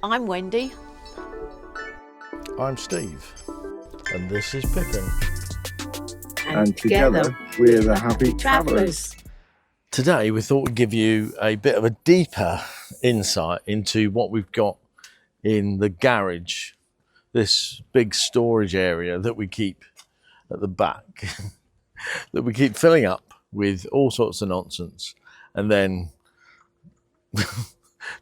I'm Wendy. I'm Steve, and this is Pippin. And together we're the Happy Travellers. Today we thought we'd give you a bit of a deeper insight into what we've got in the garage, this big storage area that we keep at the back, that we keep filling up with all sorts of nonsense, and then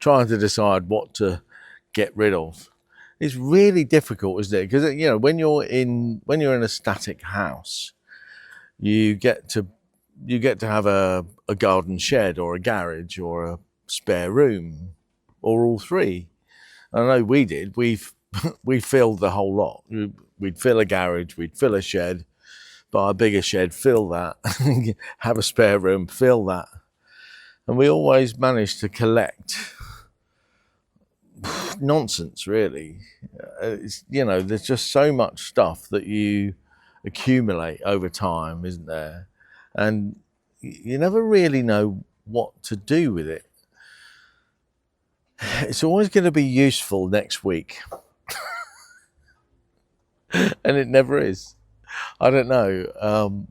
trying to decide what to get rid of. It's really difficult, isn't it? Because, you know, when you're in a static house, you get to have a garden shed or a garage or a spare room or all three. I know we did. We filled the whole lot. We'd fill a garage, we'd fill a shed, buy a bigger shed, fill that, have a spare room, fill that. And we always managed to collect nonsense, really. You know, there's just so much stuff that you accumulate over time, isn't there? And you never really know what to do with it. It's always going to be useful next week. And it never is. I don't know.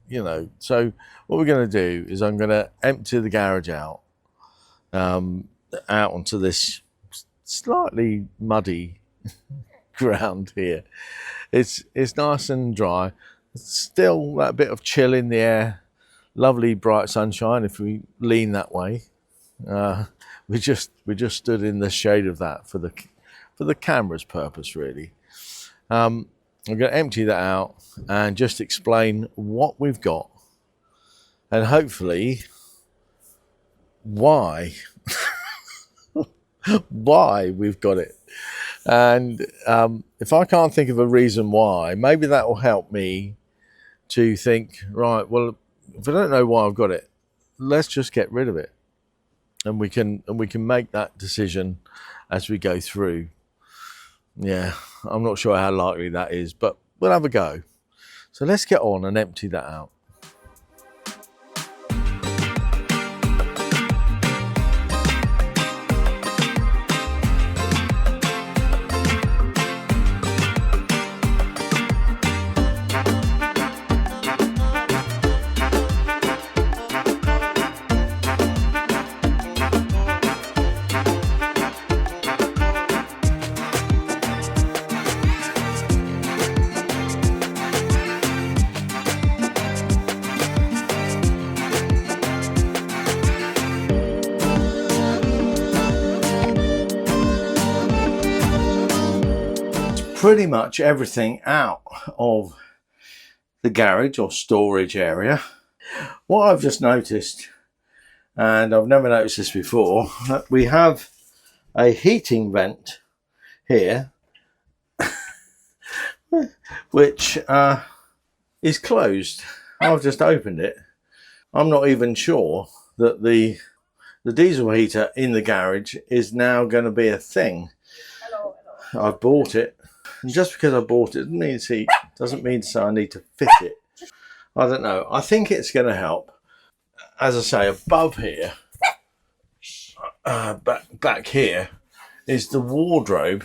You know, so what we're going to do is I'm going to empty the garage out onto this slightly muddy ground here. It's nice and dry. Still that bit of chill in the air. Lovely bright sunshine if we lean that way. We just stood in the shade of that for the camera's purpose, really. I'm going to empty that out and just explain what we've got and hopefully why we've got it. And if I can't think of a reason why, maybe that will help me to think, right, well, if I don't know why I've got it, let's just get rid of it. And we can make that decision as we go through. Yeah, I'm not sure how likely that is, but we'll have a go. So let's get on and empty that out. Pretty much everything out of the garage or storage area. What I've just noticed, and I've never noticed this before, that we have a heating vent here which is closed. I've just opened it. I'm not even sure that the diesel heater in the garage is now going to be a thing. I've bought it. And just because I bought it doesn't mean to say I need to fit it. I don't know. I think it's going to help. As I say, above here, back here, is the wardrobe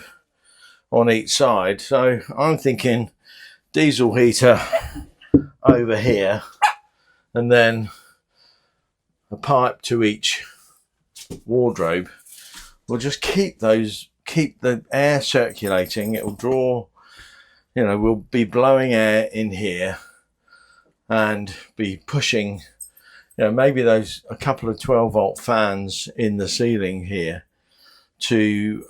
on each side. So I'm thinking diesel heater over here, and then a pipe to each wardrobe. We'll just keep the air circulating. It will draw, you know, we'll be blowing air in here and be pushing, you know, maybe a couple of 12-volt fans in the ceiling here to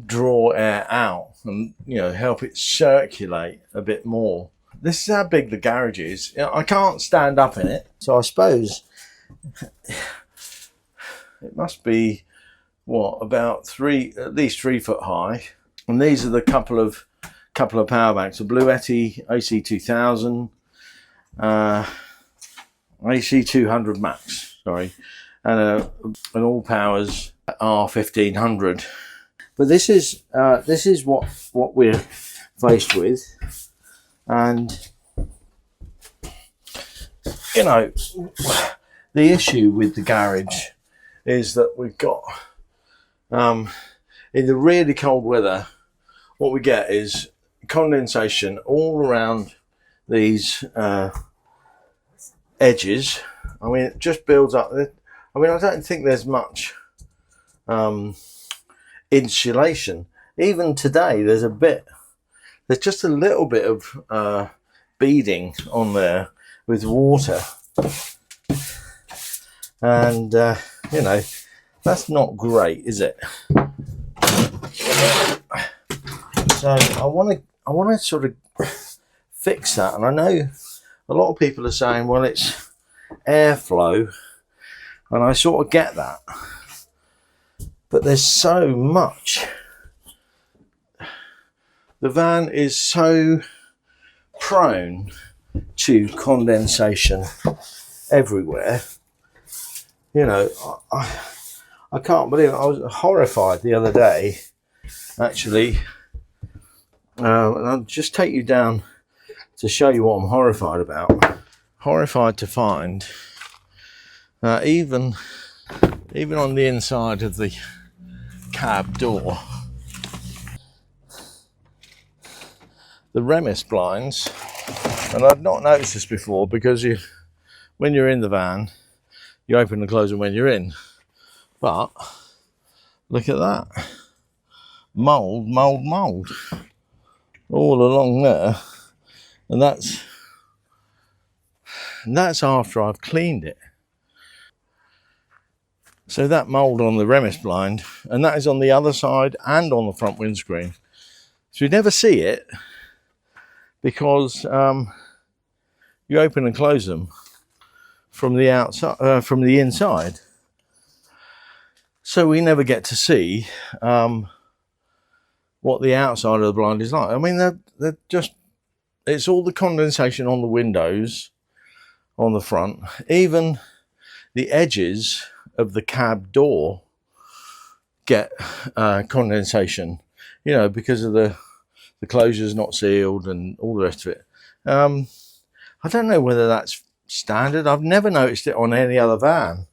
draw air out and, you know, help it circulate a bit more. This is how big the garage is. You know, I can't stand up in it, so I suppose it must be about at least 3 foot high. And these are the couple of power banks: a wiht AC2000, AC200 max, sorry, and an all powers R1500. But this is what we're faced with, and you know, the issue with the garage is that we've got In the really cold weather, what we get is condensation all around these edges. I mean, it just builds up. I mean, I don't think there's much insulation. Even today, there's just a little bit of beading on there with water. And, you know, that's not great, is it? So I want to sort of fix that. And I know a lot of people are saying, well, it's airflow. And I sort of get that. But there's so much. The van is so prone to condensation everywhere. You know, I can't believe it. I was horrified the other day, actually. And I'll just take you down to show you what I'm horrified about. Horrified to find even on the inside of the cab door, the Remis blinds, and I've not noticed this before because when you're in the van, you open and close them when you're in. But look at that. Mould all along there. And that's after I've cleaned it. So that mould on the Remis blind, and that is on the other side and on the front windscreen. So you never see it because you open and close them from the outside, from the inside. So we never get to see what the outside of the blind is like. I mean, they're just, it's all the condensation on the windows, on the front, even the edges of the cab door get condensation, you know, because of the closure's not sealed and all the rest of it. I don't know whether that's standard. I've never noticed it on any other van.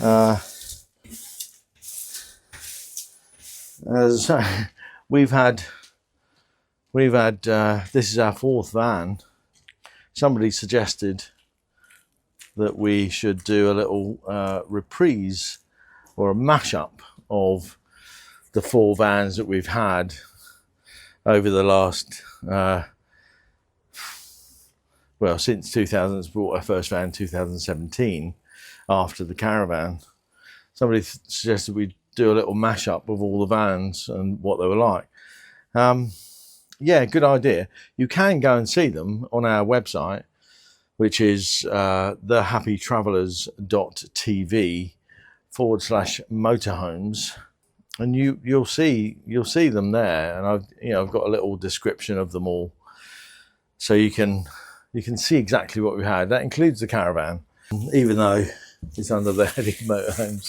As I say, we've had this is our fourth van. Somebody suggested that we should do a little reprise or a mashup of the 4 vans that we've had over the last well, since 2000, bought our first van in 2017 after the caravan. Somebody suggested we do a little mashup of all the vans and what they were like. Yeah, good idea. You can go and see them on our website, which is thehappytravellers.tv/motorhomes, and you'll see them there. And I've got a little description of them all, so you can see exactly what we had. That includes the caravan, even though it's under the heading motorhomes,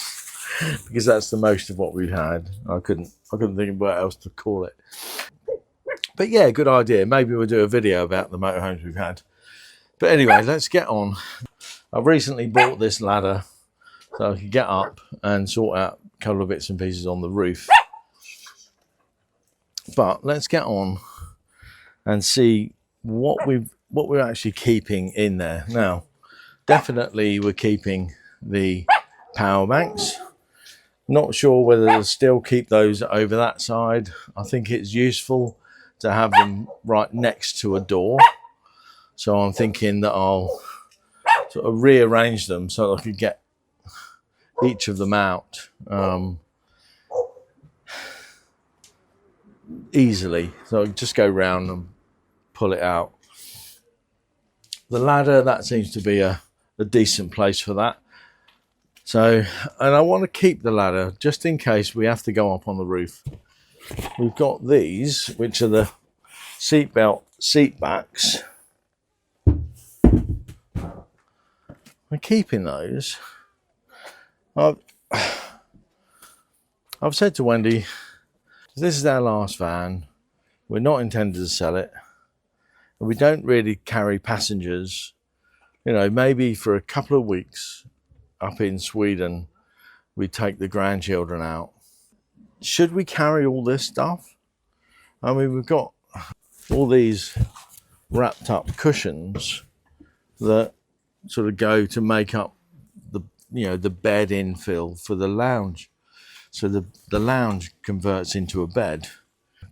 because that's the most of what we've had. I couldn't think of what else to call it. But yeah, good idea. Maybe we'll do a video about the motorhomes we've had. But anyway, let's get on. I've recently bought this ladder so I can get up and sort out a couple of bits and pieces on the roof. But let's get on and see what we're actually keeping in there. Now, definitely we're keeping the power banks. Not sure whether to still keep those over that side. I think it's useful to have them right next to a door. So I'm thinking that I'll sort of rearrange them so that I could get each of them out easily. So I just go round and pull it out. The ladder, that seems to be a decent place for that. So, and I want to keep the ladder just in case we have to go up on the roof. We've got these, which are the seatbelt seat backs. I'm keeping those. I've said to Wendy, this is our last van. We're not intended to sell it. And we don't really carry passengers. You know, maybe for a couple of weeks up in Sweden, we take the grandchildren out. should we carry all this stuff? I mean, we've got all these wrapped up cushions that sort of go to make up the, you know, the bed infill for the lounge. So the lounge converts into a bed.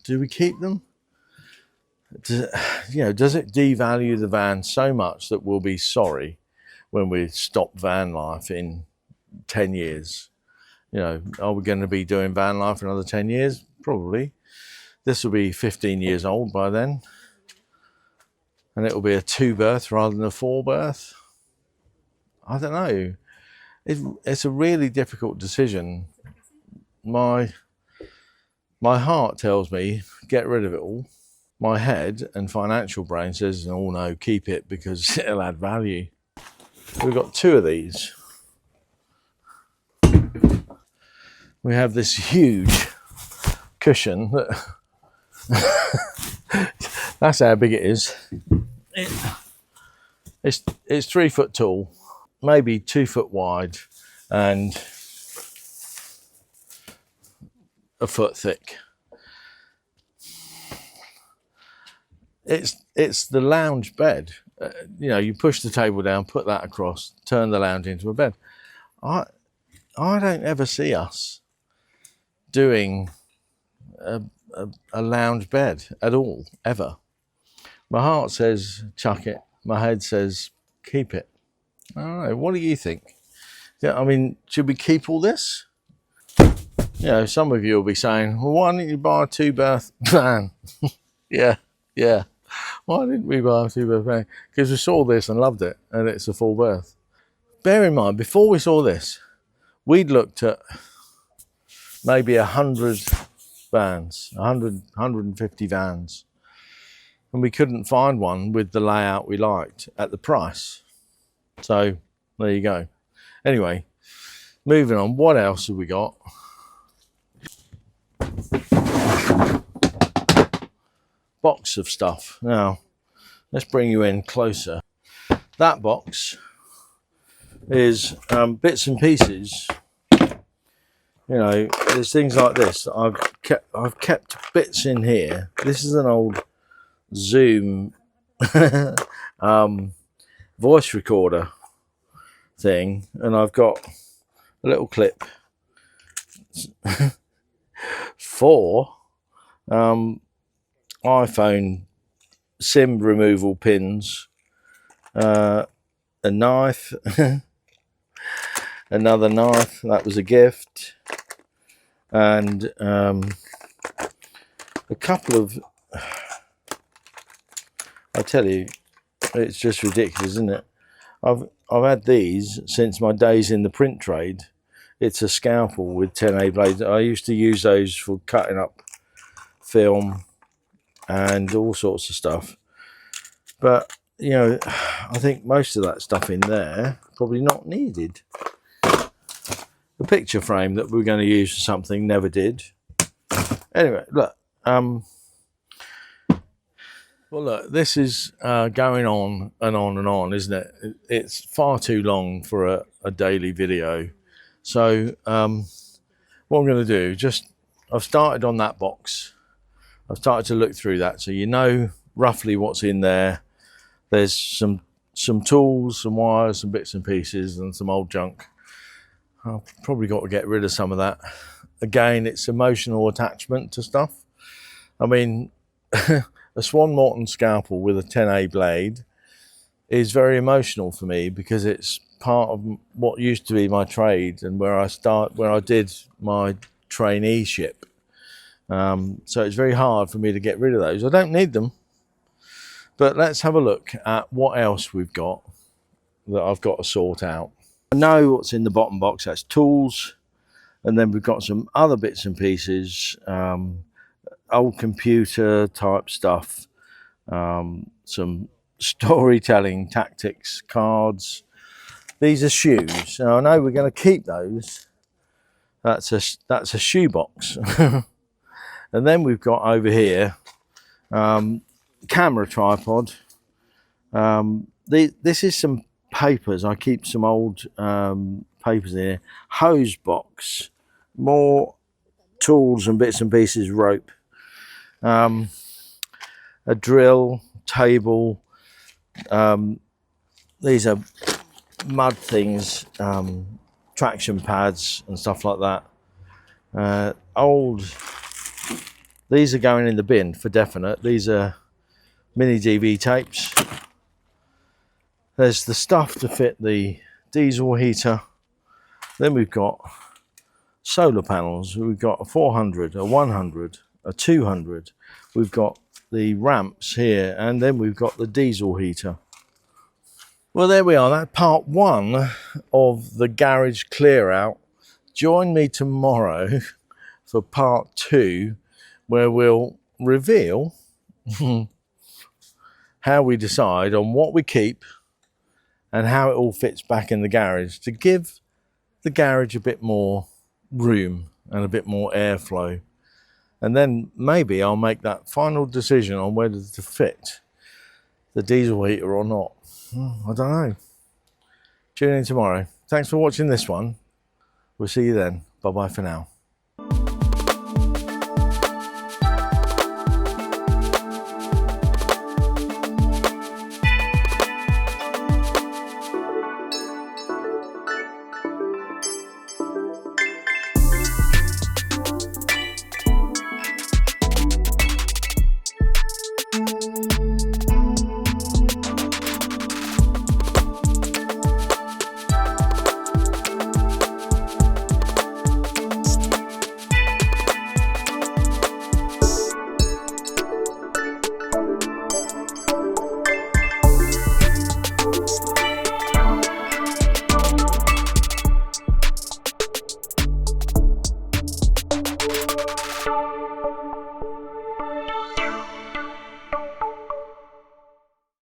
Do we keep them? Does it devalue the van so much that we'll be sorry when we stop van life in 10 years? You know, are we going to be doing van life for another 10 years? Probably. This will be 15 years old by then. And it will be a 2-berth rather than a 4-berth. I don't know. It's a really difficult decision. My heart tells me, get rid of it all. My head and financial brain says, oh no, keep it because it'll add value. We've got 2 of these. We have this huge cushion that that's how big it is. It's 3 foot tall, maybe 2 foot wide, and a foot thick. It's the lounge bed. You push the table down, put that across, turn the lounge into a bed. I don't ever see us doing a lounge bed at all, ever. My heart says chuck it. My head says keep it. I don't know. What do you think? Yeah, I mean, should we keep all this? Some of you will be saying, well, why didn't you buy a 2-berth van? yeah. Why didn't we buy a 2-berth van? Because we saw this and loved it, and it's a 4-berth. Bear in mind, before we saw this, we'd looked at maybe 100 vans, 150 vans, and we couldn't find one with the layout we liked at the price. So there you go. Anyway, moving on. What else have we got? Box of stuff. Now, let's bring you in closer. That box is bits and pieces. There's things like this. I've kept bits in here. This is an old Zoom voice recorder thing, and I've got a little clip for iPhone SIM removal pins, a knife, another knife, that was a gift, and a couple of, I tell you, it's just ridiculous, isn't it? I've had these since my days in the print trade. It's a scalpel with 10A blades. I used to use those for cutting up film and all sorts of stuff. But, I think most of that stuff in there probably not needed. The picture frame that we were going to use for something never did. Anyway, look. Well, look, this is going on and on and on, isn't it? It's far too long for a daily video. So what I'm going to do, I've started on that box. I've started to look through that, so you know roughly what's in there. There's some tools, some wires, some bits and pieces, and some old junk. I've probably got to get rid of some of that. Again, it's emotional attachment to stuff. I mean, a Swan Morton scalpel with a 10A blade is very emotional for me because it's part of what used to be my trade and where I did my traineeship. So it's very hard for me to get rid of those. I don't need them. But let's have a look at what else we've got that I've got to sort out. I know what's in the bottom box. That's tools. And then we've got some other bits and pieces, old computer type stuff, some storytelling tactics cards. These are shoes. Now I know we're going to keep those. That's a shoe box. And then we've got over here camera tripod. This is some papers. I keep some old papers in here. Hose box, more tools and bits and pieces, rope, a drill, table. These are mud things, traction pads and stuff like that. These are going in the bin for definite. These are mini DV tapes. There's the stuff to fit the diesel heater. Then we've got solar panels. We've got a 400, a 100, a 200. We've got the ramps here, and then we've got the diesel heater. Well, there we are. That's part 1 of the garage clear out. Join me tomorrow for part 2, where we'll reveal how we decide on what we keep and how it all fits back in the garage to give the garage a bit more room and a bit more airflow. And then maybe I'll make that final decision on whether to fit the diesel heater or not. I don't know. Tune in tomorrow. Thanks for watching this one. We'll see you then. Bye-bye for now.